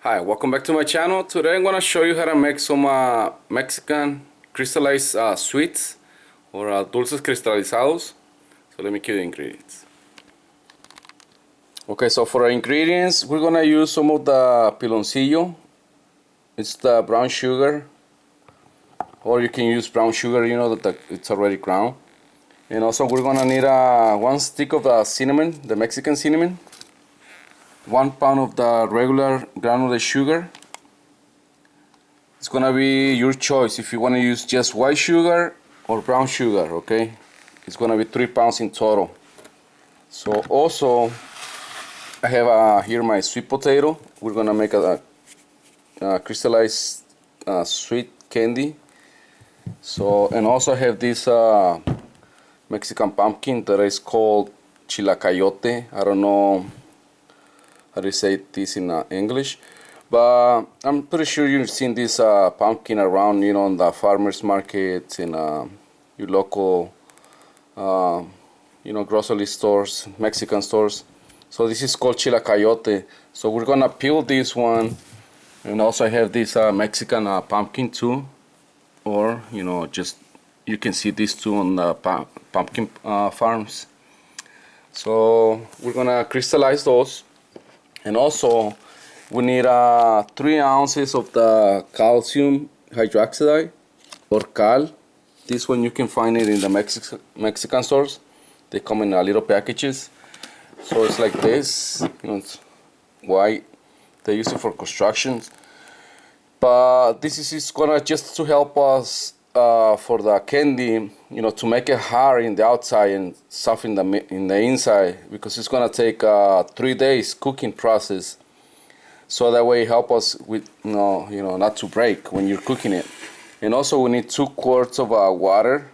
Hi, welcome back to my channel. Today I'm going to show you how to make some Mexican crystallized sweets or dulces cristalizados. So let me give you the ingredients. Okay, so for our ingredients, we're going to use some of the piloncillo. It's the brown sugar, or you can use brown sugar, you know that it's already ground. And also we're going to need 1 stick of the cinnamon, the Mexican cinnamon. 1 pound of the regular granulated sugar. It's gonna be your choice if you want to use just white sugar or brown sugar, okay? It's gonna be 3 pounds in total. So also, I have here my sweet potato. We're gonna make a crystallized sweet candy. So, and also I have this Mexican pumpkin that is called chilacayote. I don't know how to say this in English, but I'm pretty sure you've seen this pumpkin around, you know, in the farmers markets, in your local, you know, grocery stores, Mexican stores. So this is called chilacayote. So we're gonna peel this one, and also I have this Mexican pumpkin too, or you know, just you can see these two on the pumpkin farms. So we're gonna crystallize those. And also, we need 3 ounces of the calcium hydroxide or cal. This one you can find it in the Mexican stores. They come in little packages. So it's like this, you know, it's white. They use it for construction. But this is gonna just to help us for the candy, you know, to make it hard in the outside and soft in the inside, because it's gonna take 3 days cooking process. So that way help us with you know not to break when you're cooking it. And also we need 2 quarts of water.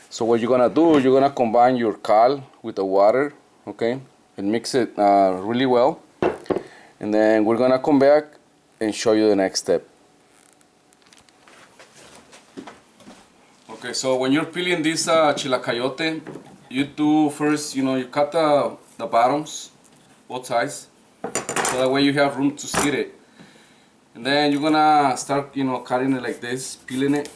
So what you're gonna do, you're gonna combine your cal with the water, okay, and mix it really well. And then we're gonna come back and show you the next step. Okay, so when you're peeling this chilacayote, you do first, you know, you cut the bottoms, both sides, so that way you have room to sear it. And then you're gonna start, you know, cutting it like this, peeling it.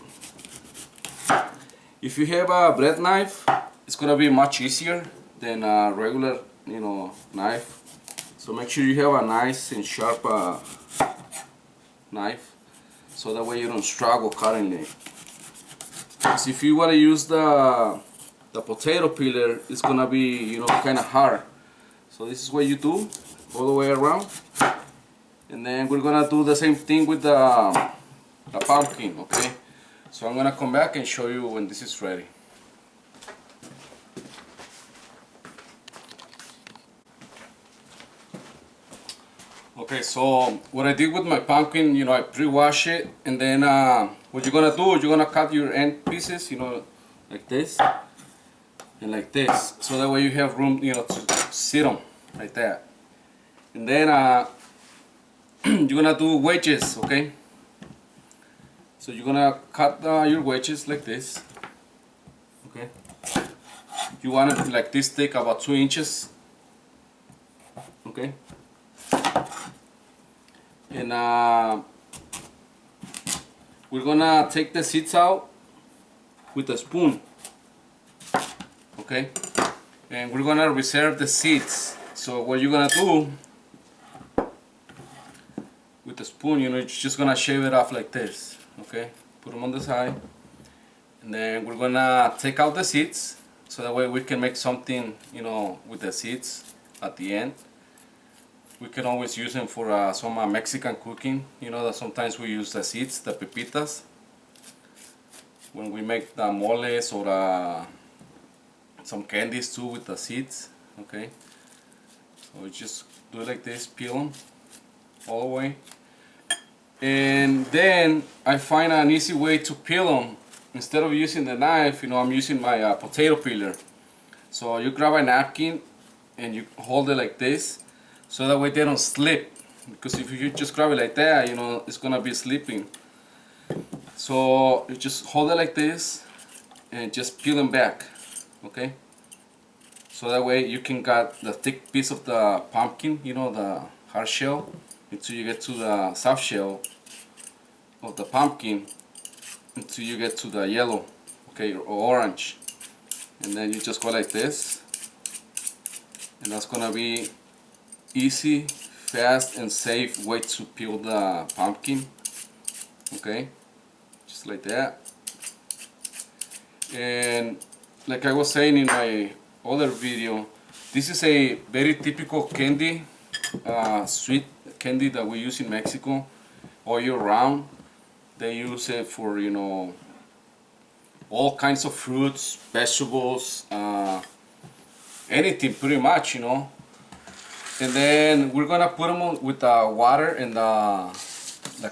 If you have a bread knife, it's gonna be much easier than a regular, you know, knife. So make sure you have a nice and sharp knife, so that way you don't struggle cutting it. Because if you want to use the potato peeler, it's gonna be, you know, kind of hard. So this is what you do all the way around, and then we're gonna do the same thing with the pumpkin. Okay, so I'm gonna come back and show you when this is ready. Okay, so what I did with my pumpkin, you know, I pre-wash it, and then what you're gonna do, you're gonna cut your end pieces, you know, like this and like this, so that way you have room, you know, to sit them like that. And then you're gonna do wedges, okay? So you're gonna cut your wedges like this, okay? You want it like this thick, about 2 inches, okay? And we're gonna take the seeds out with a spoon, okay? And we're gonna reserve the seeds. So what you're gonna do with the spoon, you know, you're just gonna shave it off like this, okay? Put them on the side, and then we're gonna take out the seeds, so that way we can make something, you know, with the seeds at the end. We can always use them for some Mexican cooking. You know that sometimes we use the seeds, the pepitas, when we make the moles or some candies too with the seeds. Okay, so we just do it like this, peel them all the way, and then I find an easy way to peel them. Instead of using the knife, you know, I'm using my potato peeler. So you grab a napkin and you hold it like this, so that way they don't slip, because if you just grab it like that, you know, it's gonna be slipping. So you just hold it like this and just peel them back, okay? So that way you can get the thick piece of the pumpkin, you know, the hard shell, until you get to the soft shell of the pumpkin, until you get to the yellow, okay, or orange. And then you just go like this, and that's gonna be easy, fast, and safe way to peel the pumpkin. Okay, just like that. And like I was saying in my other video, this is a very typical candy, sweet candy that we use in Mexico all year round. They use it for, you know, all kinds of fruits, vegetables, anything pretty much, you know. And then we're gonna put them on with the water and the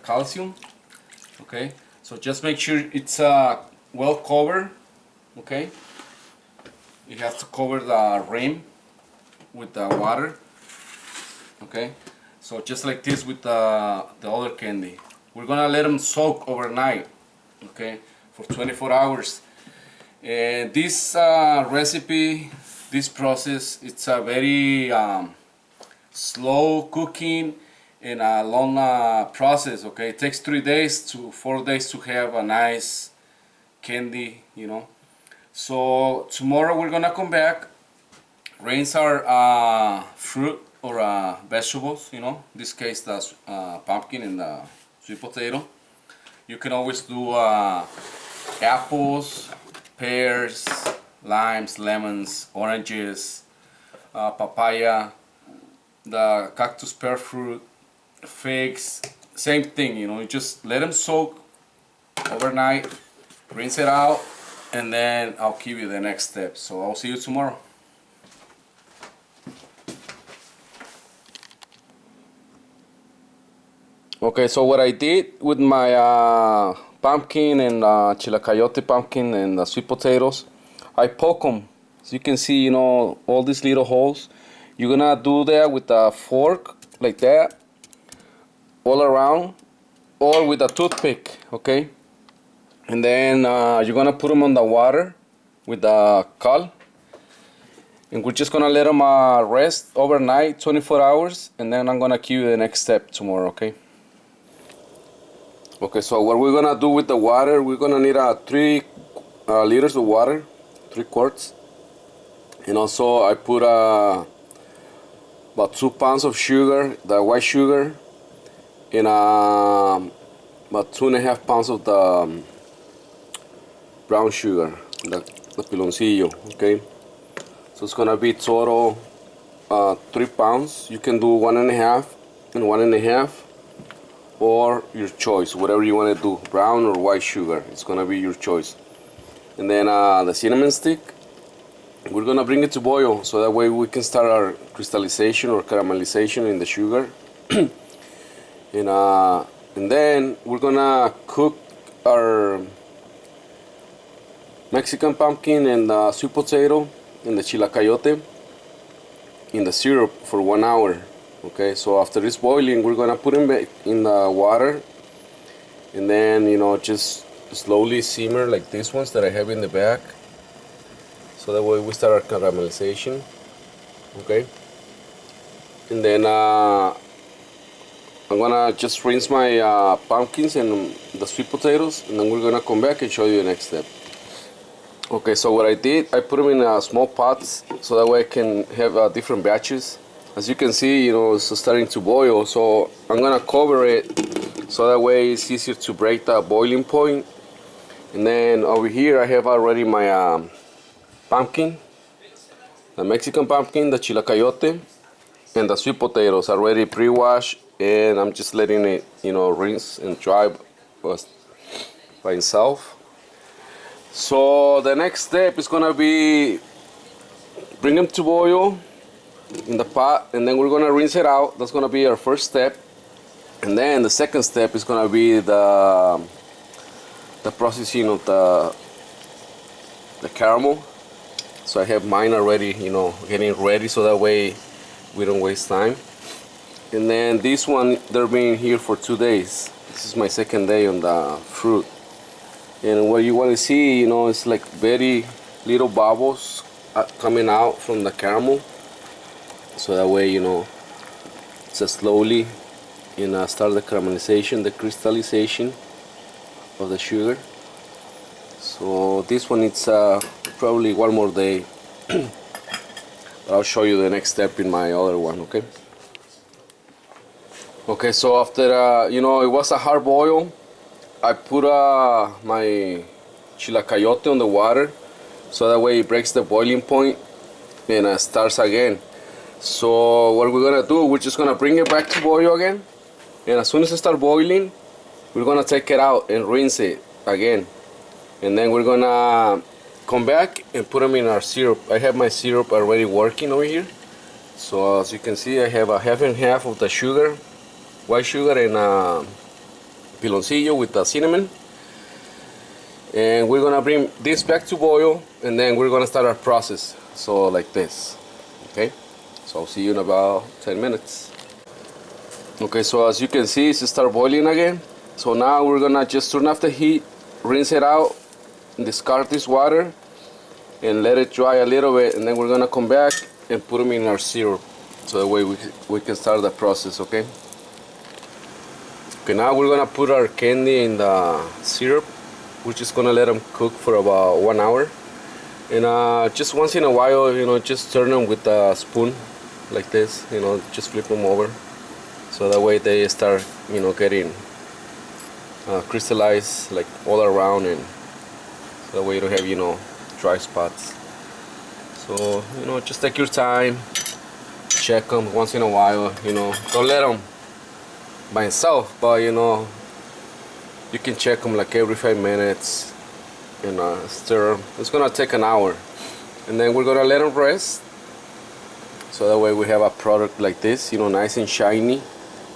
calcium. Okay, so just make sure it's well covered. Okay, you have to cover the rim with the water. Okay, so just like this with the other candy. We're gonna let them soak overnight. Okay, for 24 hours. And this recipe, this process, it's a very slow cooking and a long process. Okay, it takes 3 days to 4 days to have a nice candy, you know. So tomorrow we're gonna come back, rinse our fruit or vegetables, you know. In this case, the pumpkin and the sweet potato. You can always do apples, pears, limes, lemons, oranges, papaya, the cactus pear fruit, figs, same thing, you know. You just let them soak overnight, rinse it out, and then I'll give you the next step. So I'll see you tomorrow. Okay, so what I did with my pumpkin and chilacayote pumpkin and the sweet potatoes, I poke them. So you can see, you know, all these little holes. You're gonna do that with a fork, like that, all around, or with a toothpick, okay? And then you're gonna put them on the water with the cal. And we're just gonna let them rest overnight, 24 hours, and then I'm gonna give you the next step tomorrow, okay? Okay, so what we're gonna do with the water, we're gonna need 3 liters of water, 3 quarts. And also I put about 2 pounds of sugar, the white sugar, and about 2.5 pounds of the brown sugar, the piloncillo, okay? So it's gonna be total 3 pounds. You can do 1.5 and 1.5, or your choice, whatever you want to do, brown or white sugar. It's gonna be your choice. And then the cinnamon stick, we're gonna bring it to boil, so that way we can start our crystallization or caramelization in the sugar. And then we're gonna cook our Mexican pumpkin and the sweet potato and the chilacayote in the syrup for 1 hour. Okay, so after it's boiling, we're gonna put them in the water, and then, you know, just slowly simmer like these ones that I have in the back, so that way we start our caramelization. Okay, and then I'm gonna just rinse my pumpkins and the sweet potatoes, and then we're gonna come back and show you the next step. Okay, so what I did, I put them in small pots, so that way I can have different batches. As you can see, you know, it's starting to boil, so I'm gonna cover it so that way it's easier to break the boiling point. And then over here I have already my pumpkin, the Mexican pumpkin, the chilacayote, and the sweet potatoes already pre-washed, and I'm just letting it, you know, rinse and dry by itself. So the next step is gonna be bring them to boil in the pot, and then we're gonna rinse it out. That's gonna be our first step. And then the second step is gonna be the processing of the caramel. So I have mine already, you know, getting ready, so that way we don't waste time. And then this one, they're being here for 2 days. This is my second day on the fruit. And what you want to see, you know, it's like very little bubbles coming out from the caramel. So that way, you know, So slowly, start the caramelization, the crystallization of the sugar. So this one, it's probably one more day, but I'll show you the next step in my other one. Okay. Okay, so after it was a hard boil, I put my chilacayote on the water, so that way it breaks the boiling point and starts again. So what we're gonna do, we're just gonna bring it back to boil again, and as soon as it starts boiling, we're gonna take it out and rinse it again, and then we're gonna come back and put them in our syrup. I have my syrup already working over here. So as you can see, I have a half and half of the sugar, white sugar, and piloncillo with the cinnamon. And we're gonna bring this back to boil, and then we're gonna start our process. So like this, okay? So I'll see you in about 10 minutes. Okay, so as you can see, it's start boiling again. So now we're gonna just turn off the heat, rinse it out, discard this water, and let it dry a little bit, and then we're gonna come back and put them in our syrup, so that way we can start the process. Okay. Okay, now we're gonna put our candy in the syrup. We're just gonna let them cook for about 1 hour, and just once in a while, just turn them with a spoon like this. Just flip them over, so that way they start getting crystallized like all around, and so that way you don't have dry spots. So just take your time, check them once in a while. Don't let them by itself, but you can check them like every 5 minutes and stir them. It's gonna take an hour, and then we're gonna let them rest, so that way we have a product like this, nice and shiny.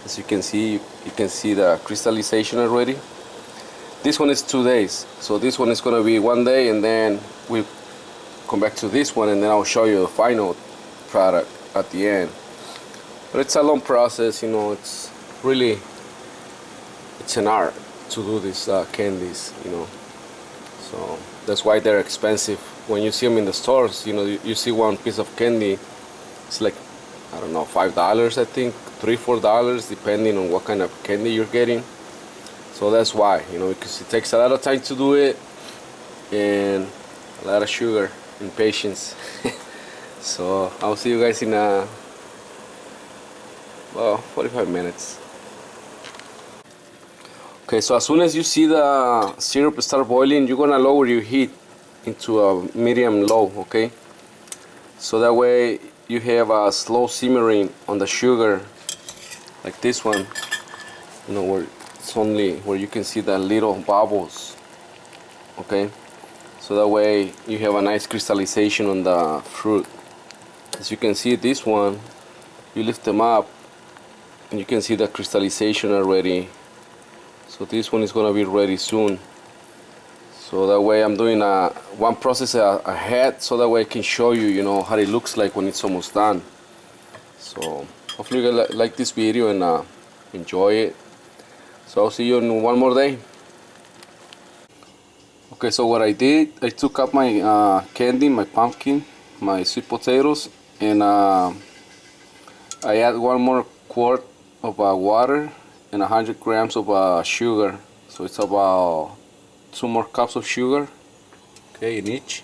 As you can see, you can see the crystallization already. This one is 2 days, so this one is gonna be 1 day, and then we come back to this one, and then I'll show you the final product at the end. But it's a long process. It's an art to do these candies. So that's why they're expensive. When you see them in the stores, you see one piece of candy, it's like, I don't know, $5, I think, $3-4, depending on what kind of candy you're getting. So that's why, because it takes a lot of time to do it, and a lot of sugar and patience. So I'll see you guys in 45 minutes. Okay, so as soon as you see the syrup start boiling, you're gonna lower your heat into a medium low, okay? So that way you have a slow simmering on the sugar, like this one, where it's only where you can see the little bubbles, okay? So that way you have a nice crystallization on the fruit. As you can see, this one, you lift them up and you can see the crystallization already. So this one is gonna be ready soon. So that way I'm doing one process ahead, so that way I can show you, how it looks like when it's almost done. So hopefully you guys like this video and enjoy it. So I'll see you in one more day. Okay, so what I did, I took up my candy, my pumpkin, my sweet potatoes, and I add 1 more quart of water and 100 grams of sugar. So it's about 2 more cups of sugar, okay, in each.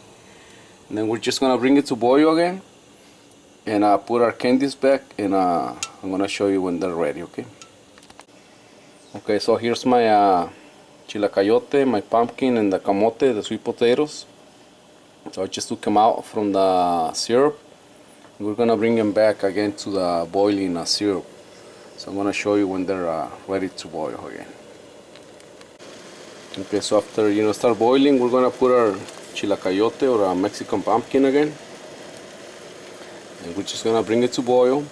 And then we're just gonna bring it to boil again, and put our candies back, and I'm gonna show you when they're ready. Okay. Okay, so here's my chilacayote, my pumpkin, and the camote, the sweet potatoes. So I just took them out from the syrup. We're gonna bring them back again to the boiling syrup. So I'm gonna show you when they're ready to boil again. Okay, so after start boiling, we're gonna put our chilacayote, or a Mexican pumpkin, again, and we're just gonna bring it to boil,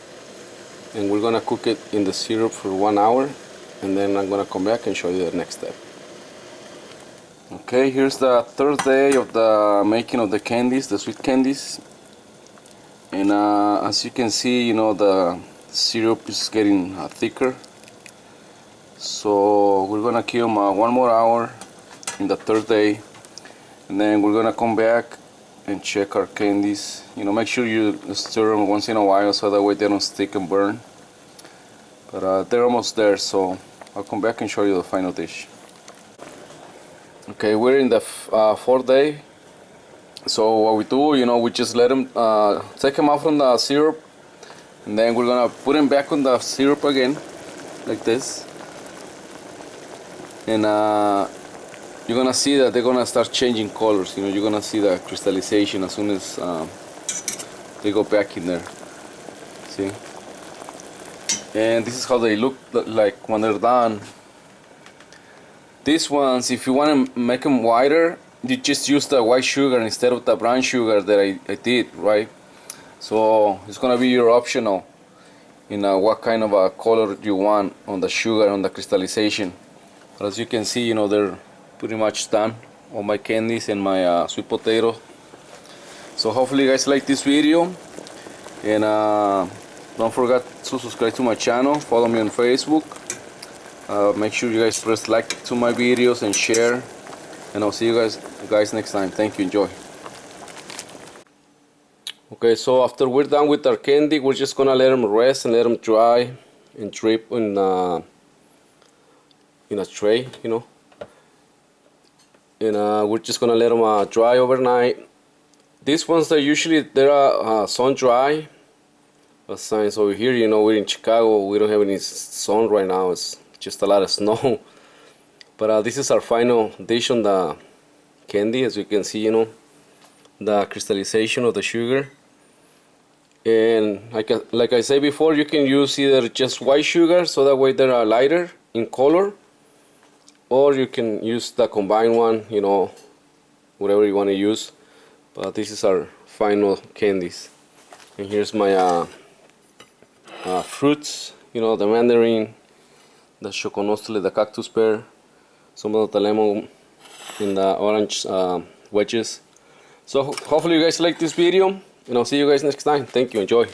and we're gonna cook it in the syrup for 1 hour, and then I'm gonna come back and show you the next step. Okay, here's the 3rd day of the making of the candies, the sweet candies, and as you can see, the syrup is getting thicker. So we're gonna keep them 1 more hour in the 3rd day, and then we're gonna come back and check our candies. Make sure you stir them once in a while, so that way they don't stick and burn. But they're almost there, so I'll come back and show you the final dish. Okay, we're in the fourth day. So what we do, we just let them take them out from the syrup, and then we're gonna put them back on the syrup again, like this. And you're gonna see that they're gonna start changing colors. You're gonna see the crystallization as soon as they go back in there. See? And this is how they look like when they're done. These ones, if you want to make them whiter, you just use the white sugar instead of the brown sugar that I did, right? So it's gonna be your optional in what kind of a color you want on the sugar, on the crystallization. But as you can see, they're pretty much done. All my candies and my sweet potato. So hopefully you guys like this video, and don't forget to subscribe to my channel, follow me on Facebook. Make sure you guys press like to my videos and share, and I'll see you guys next time. Thank you, enjoy. Okay, so after we're done with our candy, we're just gonna let them rest and let them dry and drip in a tray, and we're just gonna let them dry overnight. These ones are usually sun dry. But since over here, we're in Chicago, we don't have any sun right now. It's just a lot of snow. But this is our final dish on the candy. As you can see, the crystallization of the sugar. And like I said before, you can use either just white sugar, so that way they're lighter in color, or you can use the combined one, whatever you want to use. But this is our final candies. And here's my fruits, the mandarin, the choconostle, the cactus pear, some of the lemon, and the orange wedges. So hopefully you guys like this video, and I'll see you guys next time. Thank you, enjoy.